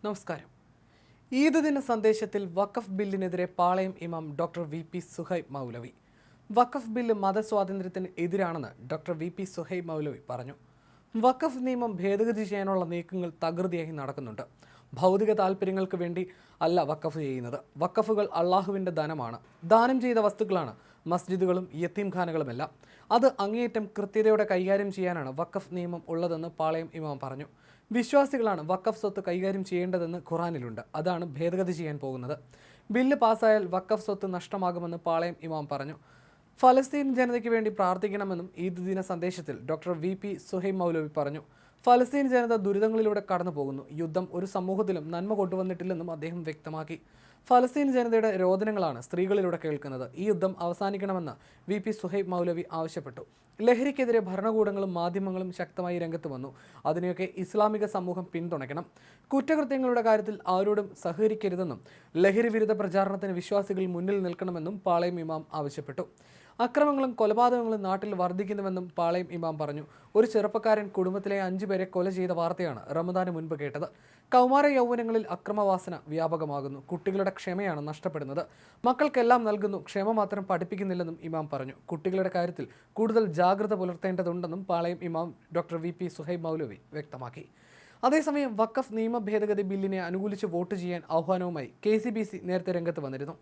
നമസ്കാരം. ഈദ് ദിന സന്ദേശത്തിൽ വഖഫ് ബില്ലിനെതിരെ പാളയം ഇമാം ഡോക്ടർ വി.പി. സുഹൈബ് മൗലവി. വഖഫ് ബില്ല് മതസ്വാതന്ത്ര്യത്തിന് എതിരാണെന്ന് ഡോക്ടർ വി.പി. സുഹൈബ് മൗലവി പറഞ്ഞു. വഖഫ് നിയമം ഭേദഗതി ചെയ്യാനുള്ള നീക്കങ്ങൾ തകൃതിയായി നടക്കുന്നുണ്ട്. ഭൗതിക താല്പര്യങ്ങൾക്ക് വേണ്ടി അല്ല വഖഫ് ചെയ്യുന്നത്. വഖഫുകൾ അള്ളാഹുവിൻ്റെ ധനമാണ്. ദാനം ചെയ്ത വസ്തുക്കളാണ് മസ്ജിദുകളും യത്തീംഖാനകളുമെല്ലാം. അത് അങ്ങേയറ്റം കൃത്യതയോടെ കൈകാര്യം ചെയ്യാനാണ് വഖഫ് നിയമം ഉള്ളതെന്ന് പാളയം ഇമാം പറഞ്ഞു. വിശ്വാസികളാണ് വഖഫ് സ്വത്ത് കൈകാര്യം ചെയ്യേണ്ടതെന്ന് ഖുറാനിലുണ്ട്. അതാണ് ഭേദഗതി ചെയ്യാൻ പോകുന്നത്. ബില്ല് പാസ്സായാൽ വഖഫ് സ്വത്ത് നഷ്ടമാകുമെന്ന് പാളയം ഇമാം പറഞ്ഞു. ഫലസ്തീൻ ജനതയ്ക്ക് വേണ്ടി പ്രാർത്ഥിക്കണമെന്നും ഈദ് ദിന സന്ദേശത്തിൽ ഡോക്ടർ വി.പി. സുഹൈബ് മൗലവി പറഞ്ഞു. ഫലസ്തീൻ ജനത ദുരിതങ്ങളിലൂടെ കടന്നു പോകുന്നു. യുദ്ധം ഒരു സമൂഹത്തിലും നന്മ കൊണ്ടുവന്നിട്ടില്ലെന്നും അദ്ദേഹം വ്യക്തമാക്കി. ഫലസ്തീൻ ജനതയുടെ രോദനങ്ങളാണ് സ്ത്രീകളിലൂടെ കേൾക്കുന്നത്. ഈ യുദ്ധം അവസാനിക്കണമെന്ന് വി.പി. സുഹൈബ് മൗലവി ആവശ്യപ്പെട്ടു. ലഹരിക്കെതിരെ ഭരണകൂടങ്ങളും മാധ്യമങ്ങളും ശക്തമായി രംഗത്ത് വന്നു. അതിനെയൊക്കെ ഇസ്ലാമിക സമൂഹം പിന്തുണയ്ക്കണം. കുറ്റകൃത്യങ്ങളുടെ കാര്യത്തിൽ ആരോടും സഹകരിക്കരുതെന്നും ലഹരി വിരുദ്ധ പ്രചാരണത്തിന് വിശ്വാസികൾ മുന്നിൽ നിൽക്കണമെന്നും പാളയം ഇമാം ആവശ്യപ്പെട്ടു. അക്രമങ്ങളും കൊലപാതകങ്ങളും നാട്ടിൽ വർദ്ധിക്കുന്നുവെന്നും പാളയം ഇമാം പറഞ്ഞു. ഒരു ചെറുപ്പക്കാരൻ കുടുംബത്തിലെ 5 പേരെ കൊല ചെയ്ത വാർത്തയാണ് റമദാന് മുൻപ് കേട്ടത്. കൗമാര യൗവനങ്ങളിൽ അക്രമവാസന വ്യാപകമാകുന്നു. കുട്ടികളുടെ ക്ഷമയാണ് നഷ്ടപ്പെടുന്നത്. മക്കൾക്കെല്ലാം നൽകുന്നു, ക്ഷമ മാത്രം പഠിപ്പിക്കുന്നില്ലെന്നും ഇമാം പറഞ്ഞു. കുട്ടികളുടെ കാര്യത്തിൽ കൂടുതൽ ജാഗ്രത പുലർത്തേണ്ടതുണ്ടെന്നും പാളയം ഇമാം ഡോക്ടർ വി.പി. സുഹൈബ് മൗലവി വ്യക്തമാക്കി. അതേസമയം വഖഫ് നിയമ ഭേദഗതി ബില്ലിനെ അനുകൂലിച്ച് വോട്ട് ചെയ്യാൻ ആഹ്വാനവുമായി KCBC നേരത്തെ രംഗത്ത് വന്നിരുന്നു.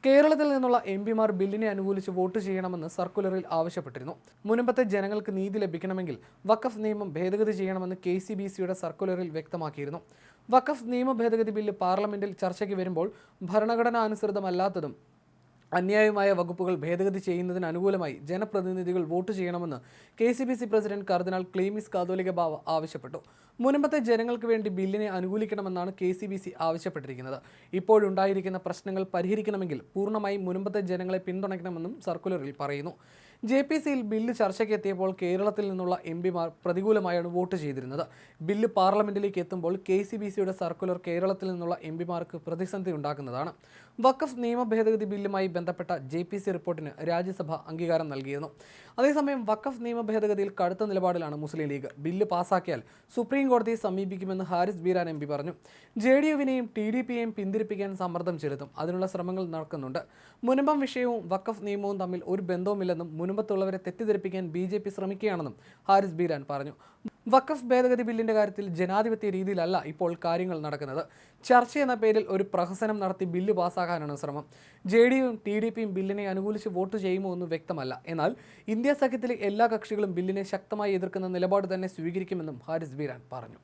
കേരളത്തിൽ നിന്നുള്ള MP-മാർ ബില്ലിനെ അനുകൂലിച്ച് വോട്ട് ചെയ്യണമെന്ന് സർക്കുലറിൽ ആവശ്യപ്പെട്ടിരുന്നു. മുൻപത്തെ ജനങ്ങൾക്ക് നീതി ലഭിക്കണമെങ്കിൽ വഖഫ് നിയമം ഭേദഗതി ചെയ്യണമെന്ന് KCBCയുടെ സർക്കുലറിൽ വ്യക്തമാക്കിയിരുന്നു. വഖഫ് നിയമ ഭേദഗതി ബില്ല് പാർലമെന്റിൽ ചർച്ചയ്ക്ക് വരുമ്പോൾ ഭരണഘടനാനുസൃതമല്ലാത്തതും അന്യായമായ വകുപ്പുകൾ ഭേദഗതി ചെയ്യുന്നതിന് അനുകൂലമായി ജനപ്രതിനിധികൾ വോട്ട് ചെയ്യണമെന്ന് KCBC പ്രസിഡന്റ് കർദിനാൾ ക്ലീമിസ് കാതോലിക ബാവ ആവശ്യപ്പെട്ടു. മുൻപത്തെ ജനങ്ങൾക്ക് വേണ്ടി ബില്ലിനെ അനുകൂലിക്കണമെന്നാണ് KCBC ആവശ്യപ്പെട്ടിരിക്കുന്നത്. ഇപ്പോഴുണ്ടായിരിക്കുന്ന പ്രശ്നങ്ങൾ പരിഹരിക്കണമെങ്കിൽ പൂർണ്ണമായും മുൻപത്തെ ജനങ്ങളെ പിന്തുണയ്ക്കണമെന്നും സർക്കുലറിൽ പറയുന്നു. JPCയിൽ ബില്ല് ചർച്ചയ്ക്ക് എത്തിയപ്പോൾ കേരളത്തിൽ നിന്നുള്ള MP-മാർ പ്രതികൂലമായാണ് വോട്ട് ചെയ്തിരുന്നത്. ബില്ല് പാർലമെന്റിലേക്ക് എത്തുമ്പോൾ KCBCയുടെ സർക്കുലർ കേരളത്തിൽ നിന്നുള്ള MP-മാർക്ക് പ്രതിസന്ധി ഉണ്ടാക്കുന്നതാണ്. വഖഫ് നിയമ ഭേദഗതി ബില്ലുമായി ബന്ധപ്പെട്ട JPC റിപ്പോർട്ടിന് രാജ്യസഭ അംഗീകാരം നൽകിയിരുന്നു. അതേസമയം വഖഫ് നിയമ ഭേദഗതിയിൽ കടുത്ത നിലപാടിലാണ് മുസ്ലിം ലീഗ്. ബില്ല് പാസാക്കിയാൽ സുപ്രീം കോടതിയെ സമീപിക്കുമെന്ന് ഹാരിസ് ബീരാൻ MP പറഞ്ഞു. JDU-വിനെയും TDP-യെയും പിന്തിരിപ്പിക്കാൻ സമ്മർദ്ദം ചെലുത്തും. അതിനുള്ള ശ്രമങ്ങൾ നടക്കുന്നുണ്ട്. മുനമ്പം വിഷയവും വഖഫ് നിയമവും തമ്മിൽ ഒരു ബന്ധവുമില്ലെന്നും മുൻപത്തുള്ളവരെ തെറ്റിദ്ധരിപ്പിക്കാൻ BJP ശ്രമിക്കുകയാണെന്നും ഹാരിസ് ബീരാൻ പറഞ്ഞു. വഖഫ് ഭേദഗതി ബില്ലിന്റെ കാര്യത്തിൽ ജനാധിപത്യ രീതിയിലല്ല ഇപ്പോൾ കാര്യങ്ങൾ നടക്കുന്നത്. ചർച്ചയെന്ന പേരിൽ ഒരു പ്രഹസനം നടത്തി ബില്ല് പാസ്സാക്കാനാണ് ശ്രമം. JDU-യും TDP-യും ബില്ലിനെ അനുകൂലിച്ച് വോട്ട് ചെയ്യുമോ എന്ന് വ്യക്തമല്ല. എന്നാൽ ഇന്ത്യ സഖ്യത്തിലെ എല്ലാ കക്ഷികളും ബില്ലിനെ ശക്തമായി എതിർക്കുന്ന നിലപാട് തന്നെ സ്വീകരിക്കുമെന്നും ഹാരിസ് ബീരാൻ പറഞ്ഞു.